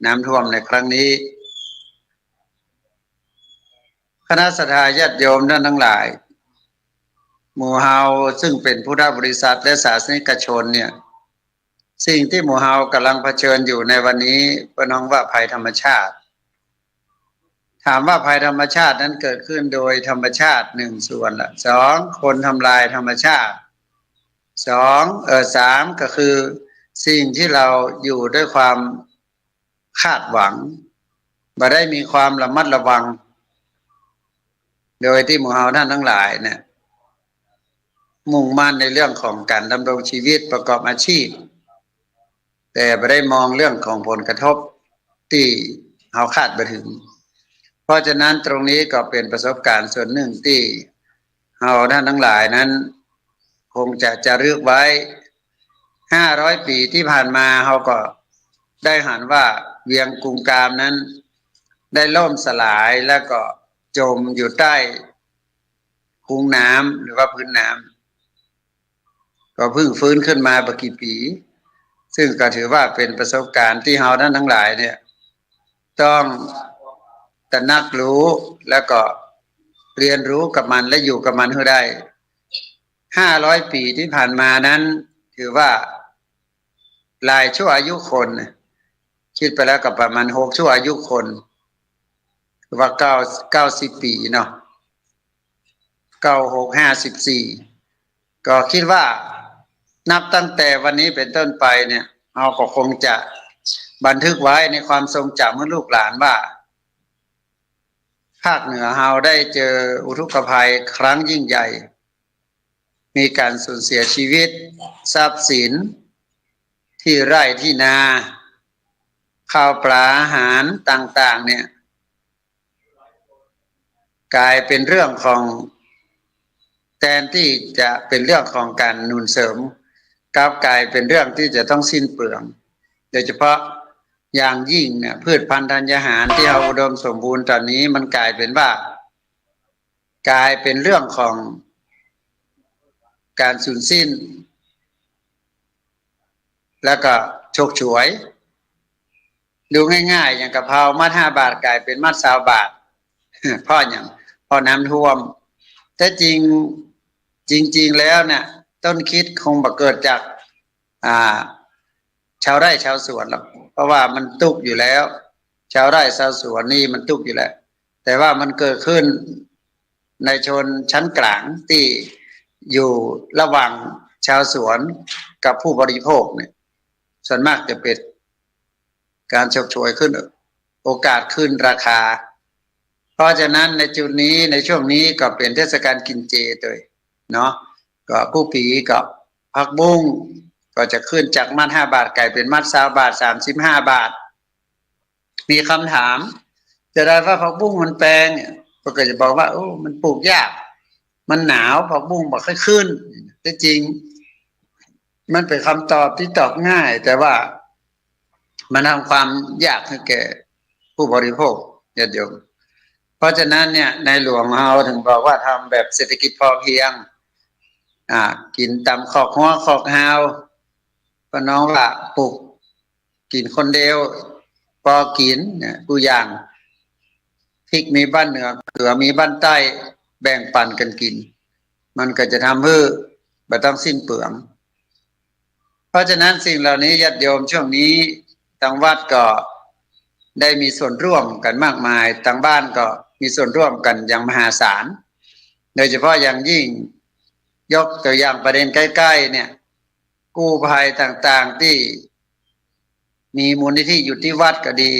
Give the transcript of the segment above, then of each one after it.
น้ำท่วมในครั้งนี้คณะศรัทธาญาติโยมท่านทั้งหลายหมู่เฮาซึ่งเป็นพุทธบริษัทและศาสนิกชนเนี่ยสิ่งที่หมู่เฮากำลังเผชิญอยู่ในวันนี้เป็นน้องว่าภัยธรรมชาติถามว่าภัยธรรมชาตินั้นเกิดขึ้นโดยธรรมชาติหนึ่งส่วนละสองคนทำลายธรรมชาติสามก็คือสิ่งที่เราอยู่ด้วยความคาดหวังบ่ได้มีความระมัดระวังโดยที่หมู่เฮาท่านทั้งหลายเนี่ยมุ่งมั่นในเรื่องของการดำรงชีวิตประกอบอาชีพแต่ไม่ได้มองเรื่องของผลกระทบที่เฮาคาดไม่ถึงเพราะฉะนั้นตรงนี้ก็เป็นประสบการณ์ส่วนหนึ่งที่เฮาท่านทั้งหลายนั้นคงจะรึกไว้500 ปีที่ผ่านมาเฮาก็ได้หันว่าเวียงกุมกามนั้นได้ล่มสลายแล้วก็จมอยู่ใต้คุ้งน้ำหรือว่าพื้นน้ำก็เพิ่งฟื้นขึ้นมาบ่กี่ปีซึ่งก็ถือว่าเป็นประสบการณ์ที่เฮาท่านทั้งหลายเนี่ยต้องตระหนักรู้แล้วก็เรียนรู้กับมันและอยู่กับมันให้ได้500 ปีที่ผ่านมานั้นถือว่าหลายชั่วอายุคนคิดไปแล้วก็ประมาณ6ชั่วอายุคนคือว่า90 ปีเนาะ96 54ก็คิดว่านับตั้งแต่วันนี้เป็นต้นไปเนี่ยเราก็คงจะบันทึกไว้ในความทรงจำของลูกหลานว่าภาคเหนือเราได้เจออุทกภัยครั้งยิ่งใหญ่มีการสูญเสียชีวิตทรัพย์สินที่ไร่ที่นาข้าวปลาอาหารต่างๆเนี่ยกลายเป็นเรื่องของแทนที่จะเป็นเรื่องของการหนุนเสริมกลับกลายเป็นเรื่องที่จะต้องสิ้นเปลืองโดยเฉพาะอย่างยิ่งเนี่ยพืชพันธุ์ธัญญาหารที่เราอุดมสมบูรณ์ตอนนี้มันกลายเป็นเรื่องของการสูญสิ้นแล้วก็ฉกฉวยดูง่ายๆอย่างกะเพรามัด5 บาทกลายเป็นมัด20 บาทเพราะอย่างพอน้ำท่วมแต่จริงแล้วเนี่ยต้นคิดคงบ่เกิดจากชาวไร่ชาวสวนหรอกเพราะว่ามันตุกอยู่แล้วชาวไร่ชาวสวนนี่มันตุกอยู่แล้วแต่ว่ามันเกิดขึ้นในชนชั้นกลางที่อยู่ระหว่างชาวสวนกับผู้บริโภคเนี่ยส่วนมากจะเป็นการฉกฉวยขึ้นโอกาสขึ้นราคาเพราะฉะนั้นในจุดนี้ในช่วงนี้ก็เป็นเทศกาลกินเจด้วยเนาะก็ผู้ผีกับผักบุ้งก็จะขึ้นจากมัด5 บาทกลายเป็นมัด20 บาท35 บาทมีคำถามจะได้ว่าผักบุ้งมันแพงก็จะบอกว่าโอ้มันปลูกยากมันหนาวผักบุ้งบ่ค่อยขึ้นแต่จริงมันเป็นคำตอบที่ตอบง่ายแต่ว่ามันทำความยากให้แก่ผู้บริโภคญาติโยมเพราะฉะนั้นเนี่ยในหลวงเราถึงบอกว่าทำแบบเศรษฐกิจพอเพียงกินตามขอกหัวขอกหาวก็น้องว่าปลูกกินคนเดียวพอกินเนี่ยกูอย่างพริกมีบ้านเหนือเกลือมีบ้านใต้แบ่งปันกันกินมันก็จะทำให้บ่ต้องสิ้นเปลืองเพราะฉะนั้นสิ่งเหล่านี้ญาติโยมช่วงนี้ทางวัดก็ได้มีส่วนร่วมกันมากมายทางบ้านก็มีส่วนร่วมกันอย่างมหาศาลโดยเฉพาะอย่างยิ่งยกตัวอย่างประเด็นใกล้ๆเนี่ยกู้ภัยต่างๆที่มีมูลนิธิอยู่ที่วัดก็ดี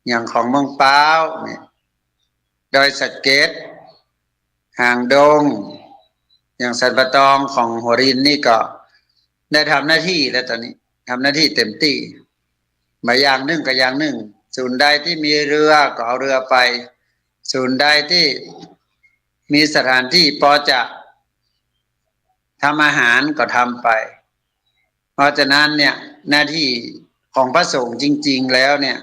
อย่างของเมืองป้าวเนี่ยดอยสะเก็ดหางดงอย่างสันปะตองของหัวรินนี่ก็ได้ทำหน้าที่แล้วตอนนี้ทำหน้าที่เต็มที่มาอย่างหนึ่งกับอย่างหนึ่งศูนย์ใดที่มีเรือก็เอาเรือไปศูนย์ใดที่มีสถานที่พอจะทำอาหารก็ทำไปเพราะฉะนั้นเนี่ยหน้าที่ของพระสงฆ์จริงๆแล้วเนี่ย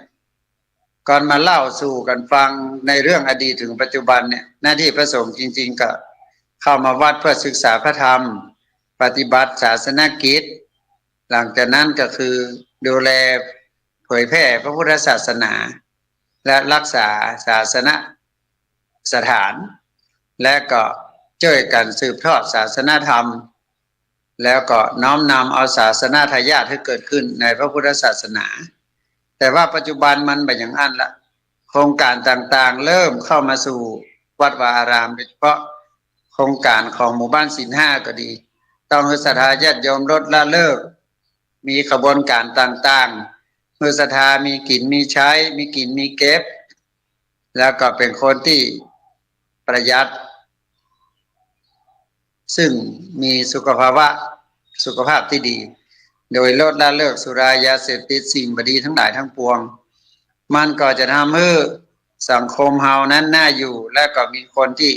ก่อนมาเล่าสู่กันฟังในเรื่องอดีตถึงปัจจุบันเนี่ยหน้าที่พระสงฆ์จริงๆก็เข้ามาวัดเพื่อศึกษาพระธรรมปฏิบัติศาสนกิจหลังจากนั้นก็คือดูแล เผยแพร่พระพุทธศาสนาและรักษาศาสนสถานและก็ช่วยกันสืบทอดศาสนธรรมแล้วก็น้อมนำเอาศาสนาทายาทให้เกิดขึ้นในพระพุทธศาสนาแต่ว่าปัจจุบันมันเป็นอย่างนั้นละโครงการต่างๆเริ่มเข้ามาสู่วัดวาอารามโดยเฉพาะโครงการของหมู่บ้านศีลห้าก็ดีต้องให้ศรัทธาญาติโยมลดละเลิกมีขบวนการต่างๆเมื่อศรัทธามีกินมีใช้มีกินมีเก็บแล้วก็เป็นคนที่ประหยัดซึ่งมีสุขภาพที่ดีโดยลดละเลิกสุรายาเสพติดสิ่งบดีทั้งหลายทั้งปวงมันก็จะทำให้สังคมเฮานั้นน่าอยู่และก็มีคนที่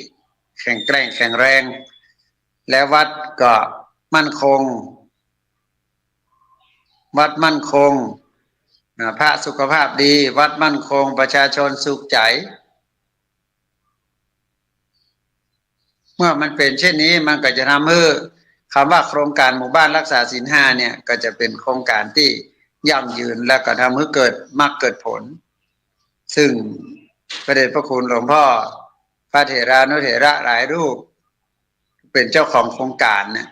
แข็งแกร่งแข็งแรงและวัดก็มั่นคงวัดมั่นคงพระสุขภาพดีวัดมั่นคงประชาชนสุขใจเมื่อมันเป็นเช่นนี้มันก็จะทำให้คำว่าโครงการหมู่บ้านรักษาศีลห้าเนี่ยก็จะเป็นโครงการที่ยั่งยืนและก็ทำให้เกิดมรรคเกิดผลซึ่งพระเดชพระคุณหลวงพ่อพระเถรานุเถระหลายรูปเป็นเจ้าของโครงการเนี่ย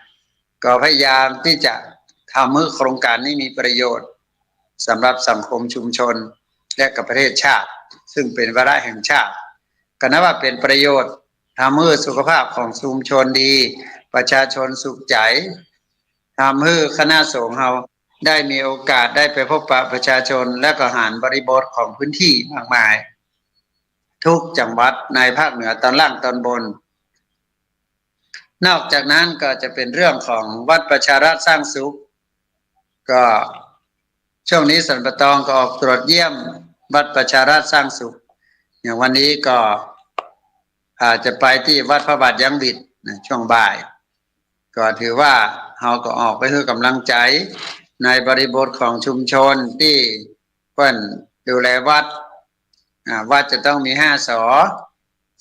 ก็พยายามที่จะทำให้โครงการนี้มีประโยชน์สำหรับสังคมชุมชนและกับประเทศชาติซึ่งเป็นวาระแห่งชาติก็นับว่าเป็นประโยชน์ทำให้สุขภาพของชุมชนดีประชาชนสุขใจทำให้คณะสงฆ์เราได้มีโอกาสได้ไปพบปะประชาชนและก็หารบริบทของพื้นที่มากมายทุกจังหวัดในภาคเหนือตอนล่างตอนบนนอกจากนั้นก็จะเป็นเรื่องของวัดประชารัฐสร้างสุขก็ช่วงนี้สันปะตองก็ออกตรวจเยี่ยมวัดประชารัฐสร้างสุขอย่างวันนี้ก็อาจจะไปที่วัดพระบาทยังบิดช่วงบ่ายก็ถือว่าเราก็ออกไปให้กำลังใจในบริบทของชุมชนที่เพิ่นดูแลวัดวัดจะต้องมี5 ส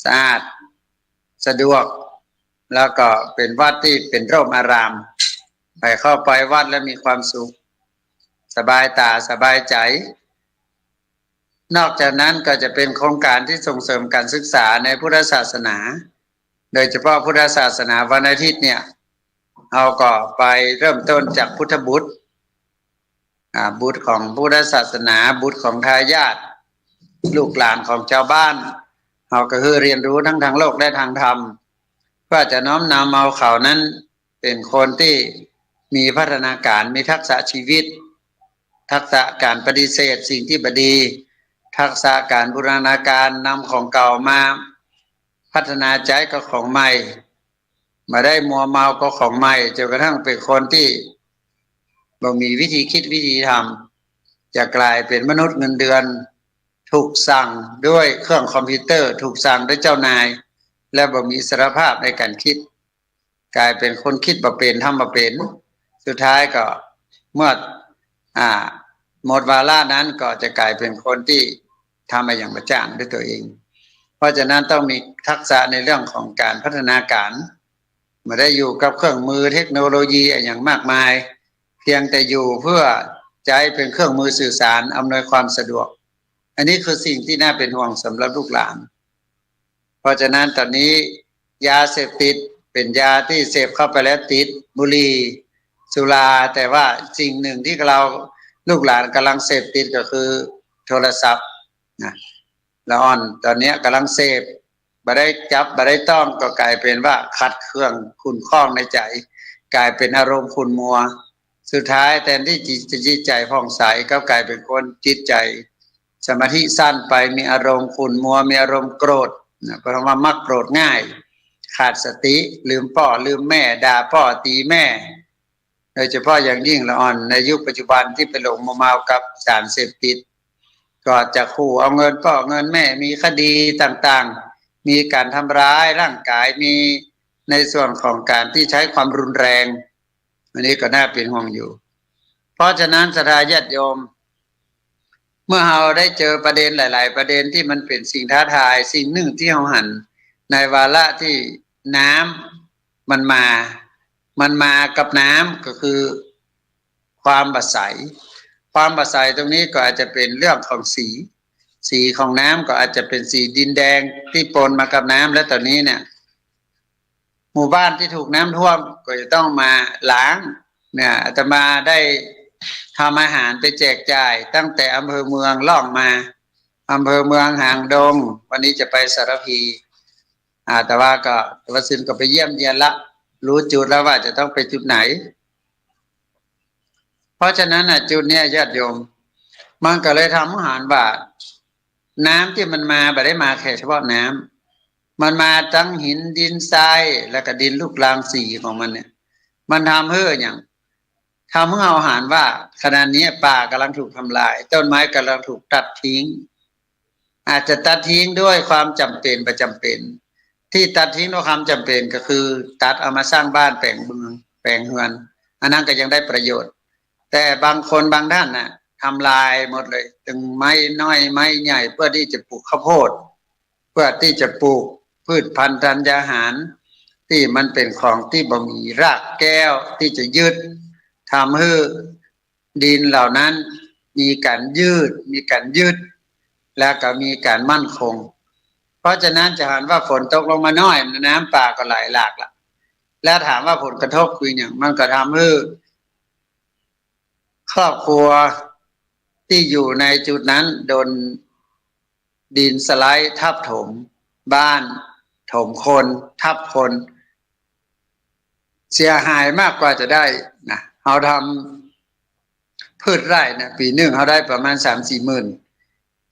สะอาดสะดวกแล้วก็เป็นวัดที่เป็นร่มอารามไปเข้าไปวัดแล้วมีความสุขสบายตาสบายใจนอกจากนั้นก็จะเป็นโครงการที่ส่งเสริมการศึกษาในพุทธศาสนาโดยเฉพาะพุทธศาสนาวันอาทิตย์เนี่ยเราก็ไปเริ่มต้นจากพุทธบุตรบุตรของพุทธศาสนาบุตรของทายาทลูกหลานของชาวบ้านเราก็คือเรียนรู้ทั้งทางโลกและทางธรรมเพื่อจะน้อมนำเอาเขานั้นเป็นคนที่มีพัฒนาการมีทักษะชีวิตทักษะการปฏิเสธสิ่งที่บดีทักษะการบูรณาการนำของเก่ามาพัฒนาใจกับของใหม่มาได้มัวเมาก็ของใหม่จนกระทั่งเป็นคนที่บ่มีวิธีคิดวิธีทำจะกลายเป็นมนุษย์เงินเดือนถูกสั่งด้วยเครื่องคอมพิวเตอร์ถูกสั่งด้วยเจ้านายและบ่มีอิสรภาพในการคิดกลายเป็นคนคิดบ่เป็นทำบ่เป็นสุดท้ายก็เมื่อหมดวาระนั้นก็จะกลายเป็นคนที่ทำมาอย่างประจ้างด้วยตัวเองเพราะฉะนั้นต้องมีทักษะในเรื่องของการพัฒนาการไม่ได้อยู่กับเครื่องมือเทคโนโลยีอย่างมากมายเพียงแต่อยู่เพื่อใช้เป็นเครื่องมือสื่อสารอำนวยความสะดวกอันนี้คือสิ่งที่น่าเป็นห่วงสำหรับลูกหลานเพราะฉะนั้นตอนนี้ยาเสพติดเป็นยาที่เสพเข้าไปแล้วติดบุหรี่สุราแต่ว่าสิ่งหนึ่งที่เราลูกหลานกำลังเสพติดก็คือโทรศัพท์นะละอ่อนตอนนี้กำลังเสพบ่ได้จับบ่ได้ต้องก็กลายเป็นว่าขัดเครื่องขุ่นข้องในใจกลายเป็นอารมณ์ขุ่นมัวสุดท้ายแทนที่จิตใจผ่องใสก็กลายเป็นคนจิตใจสมาธิสั้นไปมีอารมณ์ขุ่นมัวมีอารมณ์โกรธเพราะว่ามักโกรธง่ายขาดสติลืมพ่อลืมแม่ด่าพ่อตีแม่โดยเฉพาะอย่างยิ่งละอ่อนในยุคปัจจุบันที่ไปหลงมัวเมากับสารเสพติดก็จะขู่เอาเงินพ่อเงินแม่มีคดีต่างๆมีการทำร้ายร่างกายมีในส่วนของการที่ใช้ความรุนแรงอันนี้ก็น่าเป็นห่วงอยู่เพราะฉะนั้นศรัทธาญาติโยมเมื่อเราได้เจอประเด็นหลายๆประเด็นที่มันเป็นสิ่งท้าทายสิ่งหนึ่งที่เราหันในวาระที่น้ำมันมากับน้ำก็คือความบัดใส ความบาใสตรงนี้ก็อาจจะเป็นเรื่องของสีของน้ำก็อาจจะเป็นสีดินแดงที่ปนมากับน้ำและตอนนี้เนี่ยหมู่บ้านที่ถูกน้ำท่วมก็จะต้องมาล้างเนี่ยอาตมาได้ทำอาหารไปแจกจ่ายตั้งแต่อำเภอเมืองล่องมาอำเภอเมืองหางดงวันนี้จะไปสารพีแต่ว่าก็วัดสินก็ไปเยี่ยมเยียนละรู้จุดแล้วว่าจะต้องไปจุดไหนเพราะฉะนั้นจุดเนี้ยญาติโยมมันก็เลยทำอาหารบาดน้ำที่มันมาไม่ได้มาแค่เฉพาะน้ำมันมาทั้งหินดินทรายแล้วก็ดินลูกรังสีของมันเนี่ยมันทำให้อย่างทำให้เอาอาหารว่าขณะนี้ป่ากำลังถูกทำลายต้นไม้กำลังถูกตัดทิ้งอาจจะตัดทิ้งด้วยความจำเป็นประจำเป็นที่ตัดทิ้งด้วยความจำเป็นก็คือตัดเอามาสร้างบ้านแปลงเมืองแปลงเฮือนอันนั้นก็ยังได้ประโยชน์แต่บางคนบางท่านน่ะทำลายหมดเลยถึงไม้น้อยไม้ใหญ่เพื่อที่จะปลูกข้าวโพดเพื่อที่จะปลูกพืชพันธุ์ธัญญาหารที่มันเป็นของที่บ่มีรากแก้วที่จะยึดทำให้ดินเหล่านั้นมีการยืดแล้วก็มีการมั่นคงเพราะฉะนั้นจะเห็นว่าฝนตกลงมาน้อยน้ำป่าก็ไหลหลากละแล้วถามว่าผลกระทบคืออย่างมันก็ทำให้ครอบครัวที่อยู่ในจุดนั้นโดนดินสไลด์ทับถมบ้านถมคนทับคนเสียหายมากกว่าจะได้นะเราทำพืชไร่นะปีหนึ่งเขาได้ประมาณ3-4 หมื่น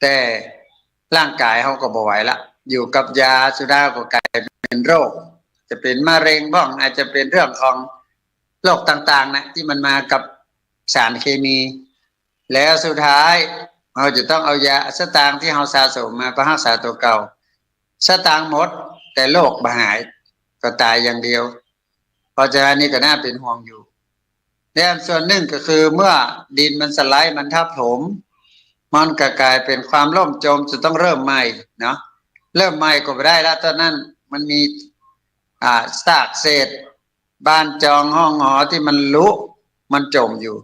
แต่ร่างกายเขาก็บ่ไหวละอยู่กับยาสุดาก็กลายเป็นโรคจะเป็นมะเร็งบ้างอาจจะเป็นเรื่องของโรคต่างๆนะที่มันมากับสารเคมีแล้วสุดท้ายเราจะต้องเอายาสตางค์ที่เราสะสมมาไปรักษาตัวเก่าสตางค์หมดแต่โรคบ่หายก็ตายอย่างเดียวเพราะฉะนั้นนี่ก็น่าเป็นห่วงอยู่และส่วนหนึ่งก็คือเมื่อดินมันสไลด์มันทับถมมันก็กลายเป็นความล่มจมจะต้องเริ่มใหม่เนาะเริ่มใหม่ก็ไม่ได้แล้วตอนนั้นมันมีซากเศษบ้านจองห้องหอที่มันลุมันจมอยู่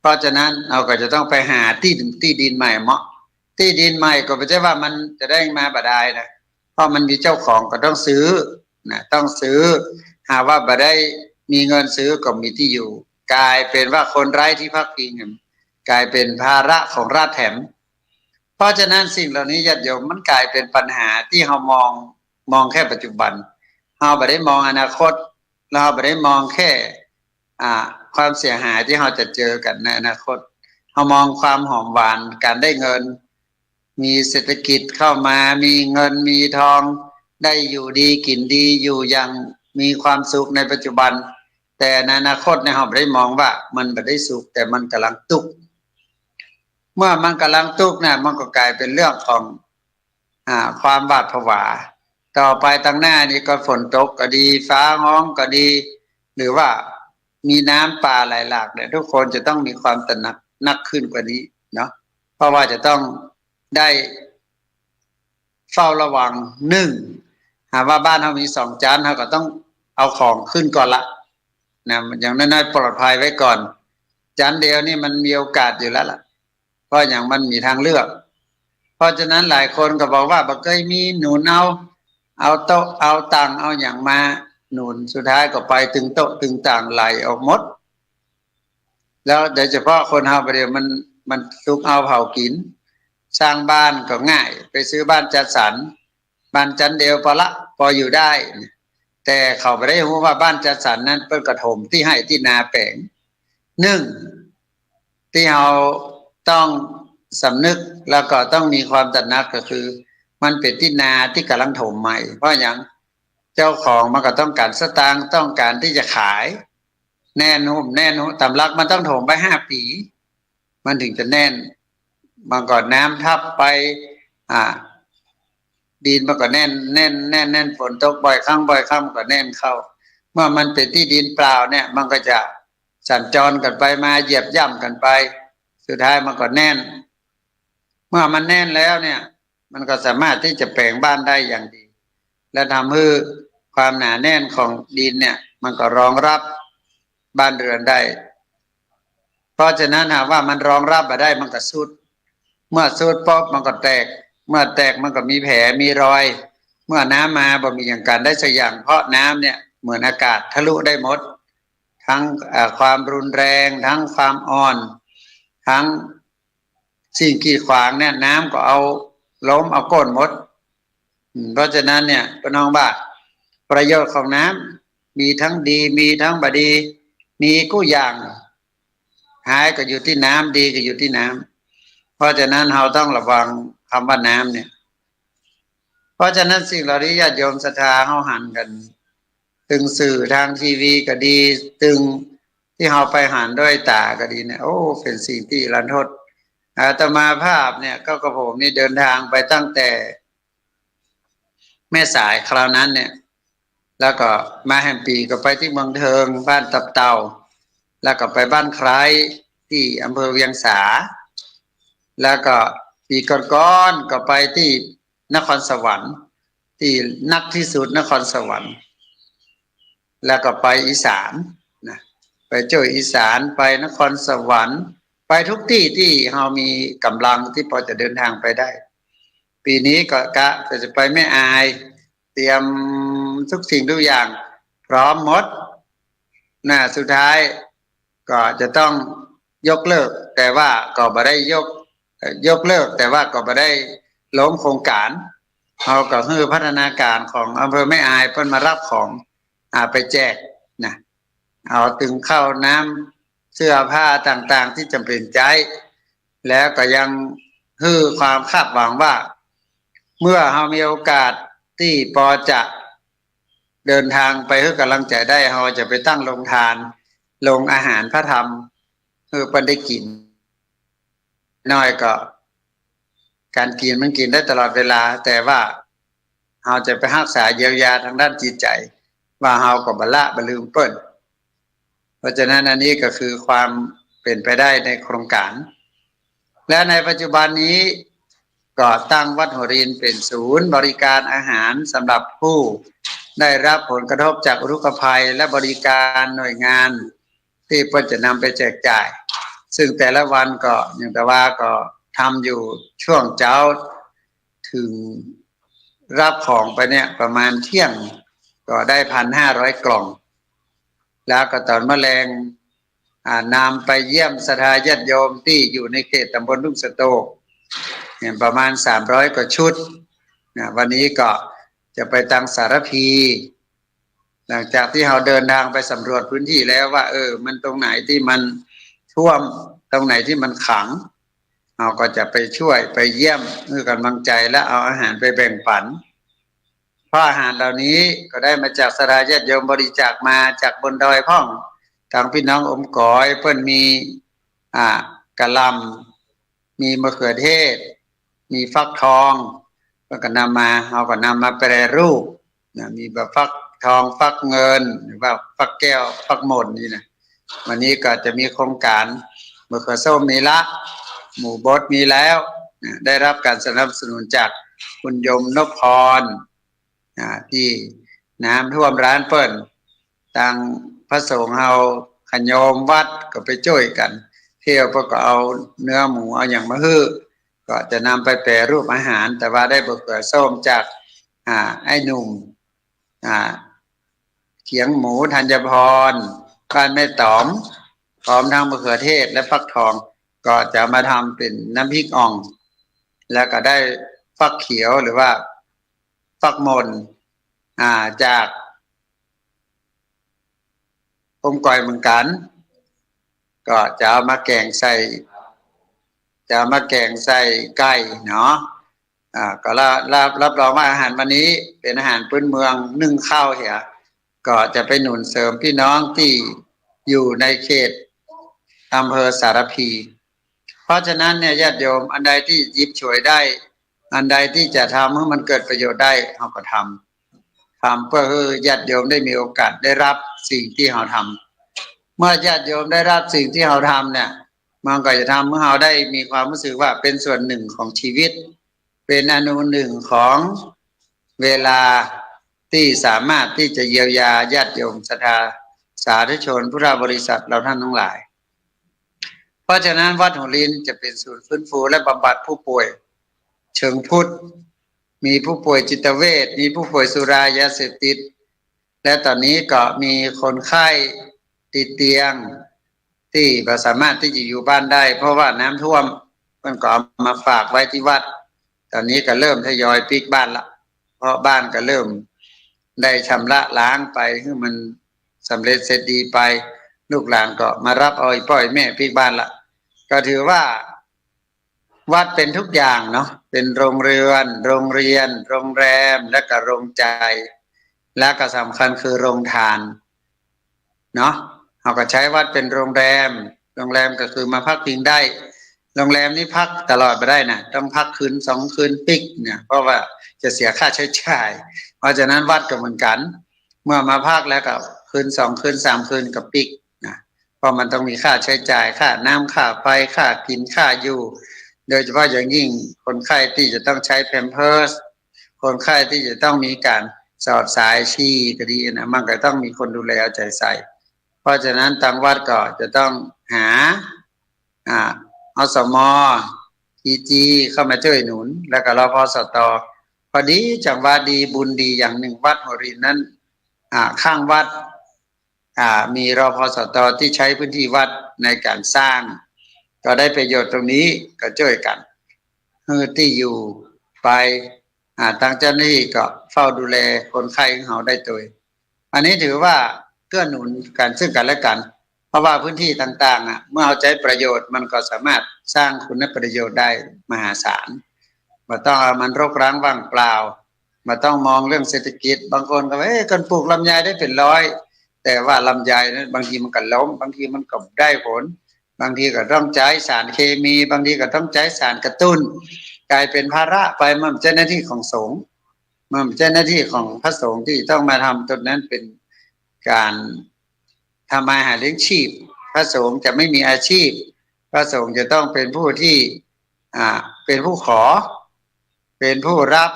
เพราะฉะนั้นเราก็จะต้องไปหาที่ดินใหม่เหมาะที่ดินใหม่ก็ไม่ใช่ว่ามันจะได้มาบ่ได้นะเพราะมันมีเจ้าของก็ต้องซื้อนะต้องซื้อหาว่าบ่ได้มีเงินซื้อก็มีที่อยู่กลายเป็นว่าคนไร้ที่พักพิงกลายเป็นภาระของรัฐแถมเพราะฉะนั้นสิ่งเหล่านี้ญาติโยมมันกลายเป็นปัญหาที่เรามองแค่ปัจจุบันเราไม่ได้มองอนาคตเราไม่ได้มองแค่ความเสียหายที่เราจะเจอกันในอนาคตเรามองความหอมหวานการได้เงินมีเศรษฐกิจเข้ามามีเงินมีทองได้อยู่ดีกินดีอยู่อย่างมีความสุขในปัจจุบันแต่ในอนาคตเราไม่ได้มองว่ามันไม่ได้สุขแต่มันกำลังทุกข์เมื่อมันกำลังทุกข์เนี่ยมันก็กลายเป็นเรื่องของความหวาดผวาต่อไปตั้งหน้านี้ก็ฝนตกก็ดีฟ้าร้องก็ดีหรือว่ามีน้ำป่าไหลหลากเนี่ยทุกคนจะต้องมีความตระหนักขึ้นกว่านี้เนาะเพราะว่าจะต้องได้เฝ้าระวังหากว่าบ้านเรามี2 ชั้นเราก็ต้องเอาของขึ้นก่อนละนะอย่างน้อยๆปลอดภัยไว้ก่อนชั้นเดียวนี่มันมีโอกาสอยู่แล้วล่ะเพราะอย่างมันมีทางเลือกเพราะฉะนั้นหลายคนก็บอกว่าบ่เคยมีหนุนเอาโต๊ะเอาตังเอาอย่างมาหนุนสุดท้ายก็ไปถึงโต๊ะถึงต่างไหลออกหมดแล้วโดยเฉพาะคนเฮาประเดี๋ยวมันทุกเอาเผากินสร้างบ้านก็ง่ายไปซื้อบ้านจัดสรรบ้านชั้นเดียวพออยู่ได้แต่เขาไม่ได้รู้ว่าบ้านจัดสรรนั้นเป็นกระถมที่ให้ที่นาแปลงที่เราต้องสำนึกแล้วก็ต้องมีความตระหนักก็คือมันเป็นที่นาที่กำลังถมใหม่เพราะอย่างเจ้าของมันก็ต้องการสตางค์ต้องการที่จะขายแน่นตำลักมันต้องถมไป5 ปีมันถึงจะแน่นมันก็น้ำทับไปดินมันก็แน่นฝนตกบ่อยครั้งก็แน่นเข้าเมื่อมันเป็นที่ดินเปล่าเนี่ยมันก็จะสัญจรกันไปมาเหยียบย่ำกันไปสุดท้ายมันก็แน่นเมื่อมันแน่นแล้วเนี่ยมันก็สามารถที่จะแปลงบ้านได้อย่างดีและทำให้ความหนาแน่นของดินเนี่ยมันก็รองรับบ้านเรือนได้ เพราะฉะนั้นหากว่ามันรองรับมาได้มันก็สุดเมื่อสุดป๊อบมันก็แตกเมื่อแตกมันก็มีแผลมีรอยเมื่อน้ำมาบ่มีอย่างการได้สักอย่างเพราะน้ำเนี่ยเหมือนอากาศทะลุได้หมดทั้งความรุนแรงทั้งความอ่อนทั้งสิ่งกีดขวางเนี่ยน้ำก็เอาล้มเอาก้นหมดเพราะฉะนั้นเนี่ยพี่น้องว่าประโยชน์ของน้ำมีทั้งดีมีทั้งบดีมีกู้อย่างหายก็อยู่ที่น้ำดีก็อยู่ที่น้ำเพราะฉะนั้นเราต้องระวังคำว่าน้ำเนี่ยเพราะฉะนั้นสิ่งเหล่านี้ญาติโยมศรัทธาเฮาหันกันตึงสื่อทางทีวีก็ดีตึงที่เราไปหันด้วยตาก็ดีเนี่ยโอ้เป็นสิ่งที่รันทดอาตมาภาพเนี่ยก็กระผมนี่เดินทางไปตั้งแต่แม่สายคราวนั้นเนี่ยแล้วก็มาแห่งปีก็ไปที่เมืองเทิงบ้านตับเต่าแล้วก็ไปบ้านใครที่อำเภอเวียงสาแล้วก็ปีก่อนๆก็ไปที่นครสวรรค์ที่นักที่สุดนครสวรรค์แล้วก็ไปอีสานนะไปเจ้าอีสานไปนครสวรรค์ไปทุกที่ที่เรามีกำลังที่พอจะเดินทางไปได้ปีนี้ก็กะจะไปแม่อายเตรียมทุกสิ่งทุกอย่างพร้อมหมดนะสุดท้ายก็จะต้องยกเลิกแต่ว่าก็ไม่ได้ยกเลิกแต่ว่าก็ไม่ได้ล้มโครงการเขาก็คือพัฒนาการของอำเภอแม่อายเพิ่นมารับของไปแจกนะเอาถึงข้าวน้ำเสื้อผ้าต่างๆที่จำเป็นใจแล้วก็ยังคือความคาดหวังว่าเมื่อเรามีโอกาสที่พอจะเดินทางไปให้กำลังใจได้เราจะไปตั้งโรงทานลงอาหารพระธรรมคือเพิ่นได้กินน้อยก็การกินมันกินได้ตลอดเวลาแต่ว่าเราจะไปรักษาเยียวยาทางด้านจิตใจว่าเราก็บ่ละบ่ลืมเปิ้นเพราะฉะนั้นอันนี้ก็คือความเป็นไปได้ในโครงการและในปัจจุบันนี้ก็ตั้งวัดหัวรินเป็นศูนย์บริการอาหารสำหรับผู้ได้รับผลกระทบจากอุทกภัยและบริการหน่วยงานที่เพิ่นจะนำไปแจกจ่ายซึ่งแต่ละวันก็อย่างแต่ว่าก็ทำอยู่ช่วงเช้าถึงรับของไปเนี่ยประมาณเที่ยงก็ได้ 1,500 กล่องแล้วก็ตอนมะแรงนำไปเยี่ยมศรัทธาญาติโยมที่อยู่ในเขตตำบลทุ่งสะโตกประมาณ300กว่าชุดวันนี้ก็จะไปตังสารพีหลังจากที่เราเดินทางไปสำรวจพื้นที่แล้วว่ามันตรงไหนที่มันท่วมตรงไหนที่มันขังเราก็จะไปช่วยไปเยี่ยมให้กำลังใจและเอาอาหารไปแบ่งปันเพราะอาหารเหล่านี้ก็ได้มาจากศรัทธาญาติโยมบริจาคมาจากบนดอยพ่องทางพี่น้องอมก๋อยเพิ่นมีกะหล่ำมีมะเขือเทศมีฟักทองเพิ่นก็นำมาเราก็นำมาแปรรูปมีแบบฟักทองฟักเงินหรือว่าฟักแก้วฟักหม่นนี่นะวันนี้ก็จะมีโครงการมะเขือส้มมีละหมูบดมีแล้วได้รับการสนับสนุนจากคุณยมนพพรที่น้ำท่วมร้านเปิ้นทางพระสงฆ์เฮาขโยมวัดก็ไปช่วยกันเที่ยวก็เอาเนื้อหมูเอาอย่างมาฮื้อก็จะนำไปแปรรูปอาหารแต่ว่าได้มะเขือส้มจากไอ้หนุ่มเขียงหมูธัญพรบ้านแม่ต๋อมพร้อมทั้งมะเขือเทศและฟักทองก็จะมาทำเป็นน้ำพริกอ่องแล้วก็ได้ฟักเขียวหรือว่าฟักมนจากอมก่อยเหมือนกันก็จะเอามาแกงใส่ไก่เนาะก็รับรองว่าอาหารวันนี้เป็นอาหารพื้นเมืองนึ่งข้าวเหี่ยก็จะไปหนุนเสริมพี่น้องที่อยู่ในเขตอำเภอสารพีเพราะฉะนั้นเนี่ยญาติโยมอันใดที่หยิบฉวยได้อันใดที่จะทำให้มันเกิดประโยชน์ได้เราก็ทำเพื่อให้ญาติโยมได้มีโอกาสได้รับสิ่งที่เราทำเมื่อญาติโยมได้รับสิ่งที่เราทำเนี่ยมันก็จะทำให้เราได้มีความรู้สึกว่าเป็นส่วนหนึ่งของชีวิตเป็นอนุหนึ่งของเวลาที่สามารถที่จะเยียวยาญาติโยมศรัทธาสาธุชนพุทธบริษัทเราท่านทั้งหลาย เพราะฉะนั้นวัดหัวลินจะเป็นศูนย์ฟื้นฟูและบำบัดผู้ป่วยเชิงพุทธมีผู้ป่วยจิตเวชมีผู้ป่วยสุรายาเสพติดและตอนนี้ก็มีคนไข้ติดเตียงที่ไม่สามารถที่จะอยู่บ้านได้เพราะว่าน้ำท่วมมันก็เอามาฝากไว้ที่วัดตอนนี้ก็เริ่มทยอยปิกบ้านละเพราะบ้านก็เริ่มได้ชำระล้างไปให้มันสำเร็จเสร็จดีไปลูกหลานก็มารับเอาปล่อยแม่ปิกบ้านละก็ถือว่าวัดเป็นทุกอย่างเนาะเป็นโรงเรือนโรงเรียนโรงแรมและก็โรงใจและก็สำคัญคือโรงทานเนาะเราก็ใช้วัดเป็นโรงแรมโรงแรมก็คือมาพักพิงได้โรงแรมนี้พักตลอดไม่ได้นะต้องพักคืน2 คืนปิกเนี่ยเพราะว่าจะเสียค่าใช้จ่ายเพราะฉะนั้นวัดก็เหมือนกันเมื่อมาพักแล้วก็คืน2 คืน3 คืนกับปิกนะเพราะมันต้องมีค่าใช้จ่ายค่าน้ำค่าไฟค่ากินค่าอยู่โดยเฉพาะอย่างยิ่งคนไข้ที่จะต้องใช้แพมเพิร์สคนไข้ที่จะต้องมีการสอดสายชีก็ดีนะมันก็ต้องมีคนดูแลเอาใจใส่เพราะฉะนั้นทางวัดก็จะต้องหาอสม.ทีจีเข้ามาช่วยหนุนแล้วก็รพสต.พอดีจังหวะดีบุญดีอย่างหนึ่งวัดหัวรินนั้นข้างวัดมีรพสต.ที่ใช้พื้นที่วัดในการสร้างก็ได้ประโยชน์ตรงนี้ก็ช่วยกันที่อยู่ไปทางเจ้าหน้าที่ก็เฝ้าดูแลคนไข้ของเขาได้ตัวอันนี้ถือว่าเกื้อหนุนกันซึ่งกันและกันเพราะว่าพื้นที่ต่างๆเมื่อเอาใจประโยชน์มันก็สามารถสร้างคุณประโยชน์ได้มหาศาลไม่ต้องเอามันรกร้างว่างเปล่าไม่ต้องมองเรื่องเศรษฐกิจบางคนก็คนปลูกลำไยได้เป็นร้อยแต่ว่าลำไยนั้นบางทีมันก็ล้มบางทีมันก็ได้ผลบางทีก็ต้องใช้สารเคมีบางทีก็ต้องใช้สารกระตุ้นกลายเป็นภาระไปมันเจ้าหน้าที่ของสงฆ์มันเจ้าหน้าที่ของพระสงฆ์ที่ต้องมาทำตรงนั้นเป็นการทำมาหาเลี้ยงชีพพระสงฆ์จะไม่มีอาชีพพระสงฆ์จะต้องเป็นผู้ที่เป็นผู้ขอเป็นผู้รับ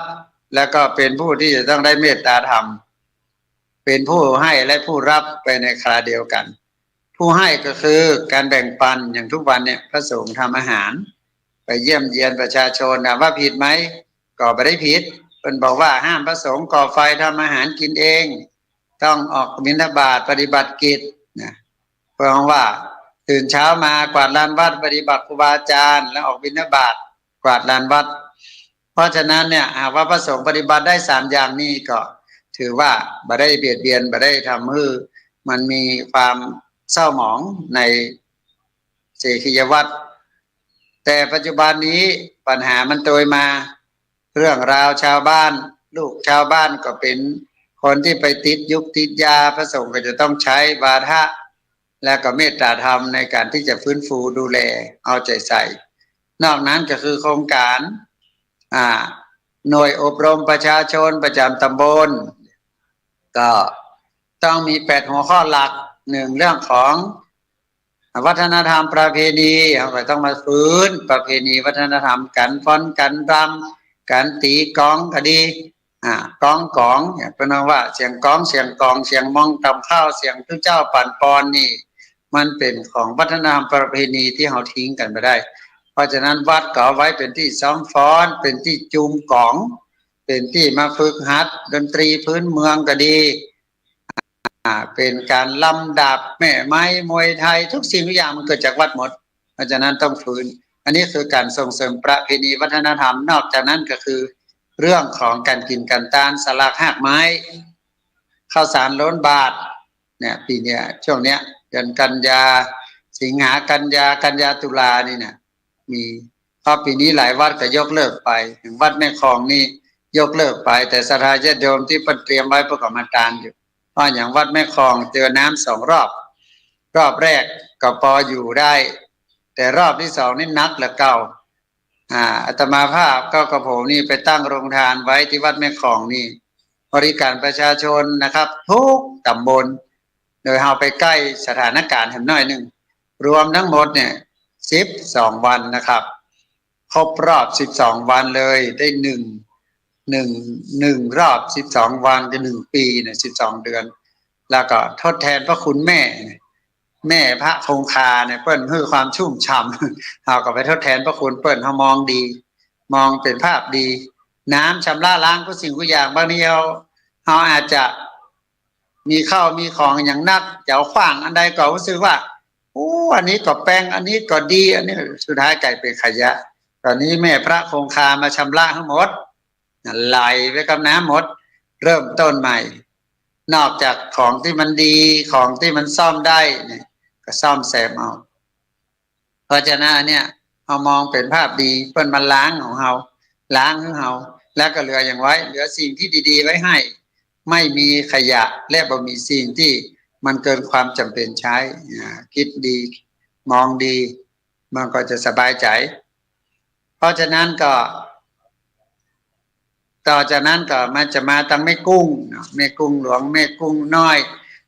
แล้วก็เป็นผู้ที่จะต้องได้เมตตาธรรมเป็นผู้ให้และผู้รับไปในคราเดียวกันผู้ให้ก็คือการแบ่งปันอย่างทุกวันเนี่ยพระสงฆ์ทำอาหารไปเยี่ยมเยียนประชาชนว่าผิดไหมก็ไม่ได้ผิดเป็นบอกว่าห้ามพระสงฆ์ก่อไฟทำอาหารกินเองต้องออกบิณฑบาตปฏิบัติกิจนะเพราะว่าตื่นเช้ามากวาดลานวัดปฏิบัติครูบาอาจารย์แล้วออกบิณฑบาตกวาดลานวัดเพราะฉะนั้นเนี่ยหากว่าพระสงฆ์ปฏิบัติได้3 อย่างนี้ก็ถือว่าไม่ได้เบียดเบียนไม่ได้ทำให้มันมีความเศร้าหมองในเสขียวัตรแต่ปัจจุบันนี้ปัญหามันโตยมาเรื่องราวชาวบ้านลูกชาวบ้านก็เป็นคนที่ไปติดยุคติดยาพระสงฆ์ก็จะต้องใช้วาทะและก็เมตตาธรรมในการที่จะฟื้นฟูดูแลเอาใจใส่นอกนั้นก็คือโครงการหน่วยอบรมประชาชนประจำตำบลก็ต้องมี8 หัวข้อหลัก1เรื่องของวัฒนธรรมประเพณีเราก็ต้องมาฟื้นประเพณีวัฒนธรรมการฟ้อนการรำการตีกลองก็ดีกองอย่างเป็นว่าเสียงกลองเสียงกองเสียงมองตำข้าวเสียงทุเจ้าปั่นปอนนี่มันเป็นของวัฒนธรรมประเพณีที่เราทิ้งกันไปได้เพราะฉะนั้นวัดก็ไว้เป็นที่ซ้อมฟ้อนเป็นที่จูมกลองเป็นที่มาฝึกหัดดนตรีพื้นเมืองก็ดีเป็นการลำดับแม่ไม้มวยไทยทุกสิ่งทุกอย่างมันเกิดจากวัดหมดเพราะฉะนั้นต้องฟื้นอันนี้คือการส่งเสริมประเพณีวัฒนธรรมนอกจากนั้นก็คือเรื่องของการกินกันตาลสลักหากไม้ข้าวสารล้นบาทเนี่ยปีเนี้ยช่วงเนี้ยเดือนกันยาสิงหากันยาตุลานี่เนี่ยมีเพราะปีนี้หลายวัดก็ยกเลิกไปถึงวัดแม่คลองนี่ยกเลิกไปแต่ศรัทธาญาติโยมที่เตรียมไว้ประกอบมาตานอยู่เพราะอย่างวัดแม่คลองเจอน้ำ2 รอบรอบแรกก็พออยู่ได้แต่รอบที่2นี่นักเหลือเก่าอาตมาภาพก็กระผมนี่ไปตั้งโรงทานไว้ที่วัดแม่คลองนี่บริการประชาชนนะครับทุกตำบลโดยเราไปใกล้สถานการณ์แห่งน้อยหนึ่งรวมทั้งหมดเนี่ย12 วันนะครับครบรอบ12 วันเลยได้หนึ่งรอบ12 วันก็1 ปีเนี่ย12 เดือนแล้วก็ทดแทนพระคุณแม่ แม่พระคงคาเนี่ยเปิ้นให้ความชุ่มฉ่ำเอาก็ไปทดแทนพระคุณเปิ้นเฮามองดี มองเป็นภาพดี น้ำชำระล้างทุกสิ่งทุกอย่างบางทีเราอาจจะมีข้าวมีของอย่างนักเจ้าขว้างอันใดก็รู้สึกว่าโอ้อันนี้ก็แป้งอันนี้ก็ดีอันนี้สุดท้ายกลายเป็นขยะตอนนี้แม่พระคงคามาชำระทั้งหมดไหลไปกับน้ำหมดเริ่มต้นใหม่นอกจากของที่มันดีของที่มันซ่อมได้เนี่ยก็ซ่อมแซมเอาเพราะฉะนั้นเนี่ยเรามองเป็นภาพดีเปิ้นมันล้างของเราล้างของเราแล้วก็เหลืออย่างไว้เหลือสิ่งที่ดีๆไว้ให้ไม่มีขยะและบ่มีสิ่งที่มันเกินความจำเป็นใช้คิดดีมองดีมันก็จะสบายใจเพราะฉะนั้นก็ต่อจากนั้นก็มันจะมาตั้งแม่กุ้งแม่กุ้งหลวงแม่กุ้งน้อย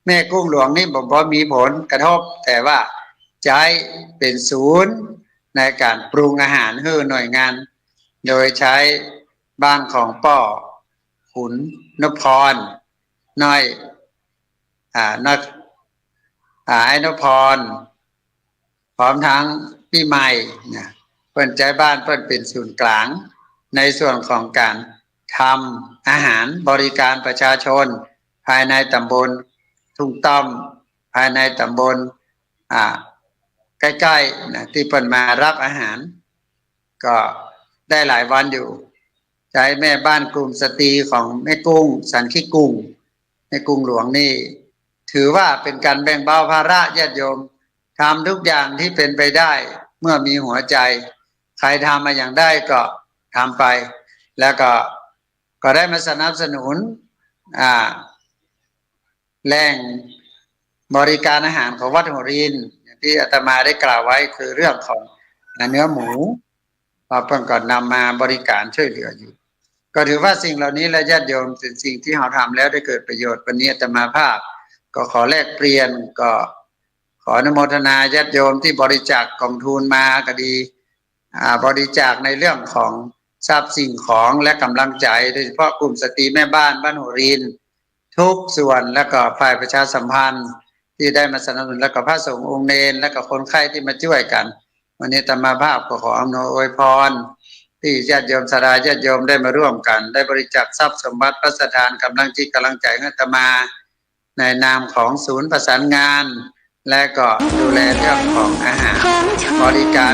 แม่กุ้งหลวงนี่บ่มีผลกระทบแต่ว่าใช้เป็นศูนย์ในการปรุงอาหารให้หน่วยงานโดยใช้บ้านของป้อขุนนพรน้อยน้อยไอ้นพรพร้อมทั้งพี่ใหม่เนี่ยเปิ้นใจบ้านเปิ้นเป็นศูนย์กลางในส่วนของการทำอาหารบริการประชาชนภายในตำบลทุ่งต้อมภายในตำบลใกล้ๆนะที่เปิ้นมารับอาหารก็ได้หลายวันอยู่ใช้แม่บ้านกลุ่มสตรีของแม่กุ้งสันขี้กุ้งแม่กุ้งหลวงนี่ถือว่าเป็นการแบ่งเบาภาระญาติโยมทำทุกอย่างที่เป็นไปได้เมื่อมีหัวใจใครทำมาอย่างได้ก็ทำไปแล้วก็ได้มาสนับสนุนแหล่งบริการอาหารของวัดหัวรินที่อาตมาได้กล่าวไว้คือเรื่องของเนื้อหมูเพิ่งก่อนนำมาบริการช่วยเหลืออยู่ก็ถือว่าสิ่งเหล่านี้และญาติโยมเป็นสิ่งที่เราทำแล้วได้เกิดประโยชน์วันนี้อาตมาภาพก็ขอแลกเปลี่ยนก็ขออนุโมทนาญาติโยมที่บริจาคกองทุนมาก็ดีบริจาคในเรื่องของทรัพย์สิ่งของและกำลังใจโดยเฉพาะกลุ่มสตรีแม่บ้านบ้านหัวรินทุกส่วนและก็ฝ่ายประชาสัมพันธ์ที่ได้มาสนับสนุนและก็พระสงฆ์องค์เณรและก็คนไข้ที่มาช่วยกันวันนี้อาตมาภาพก็ขออำนวยอวยพรที่ญาติโยมศรัทธาญาติโยมได้มาร่วมกันได้บริจาคทรัพย์สมบัติพระสถานกำลังจิตกำลังใจให้อาตมาในนามของศูนย์ประสานงานและก็ดูแลเรื่องของอาหารบริการ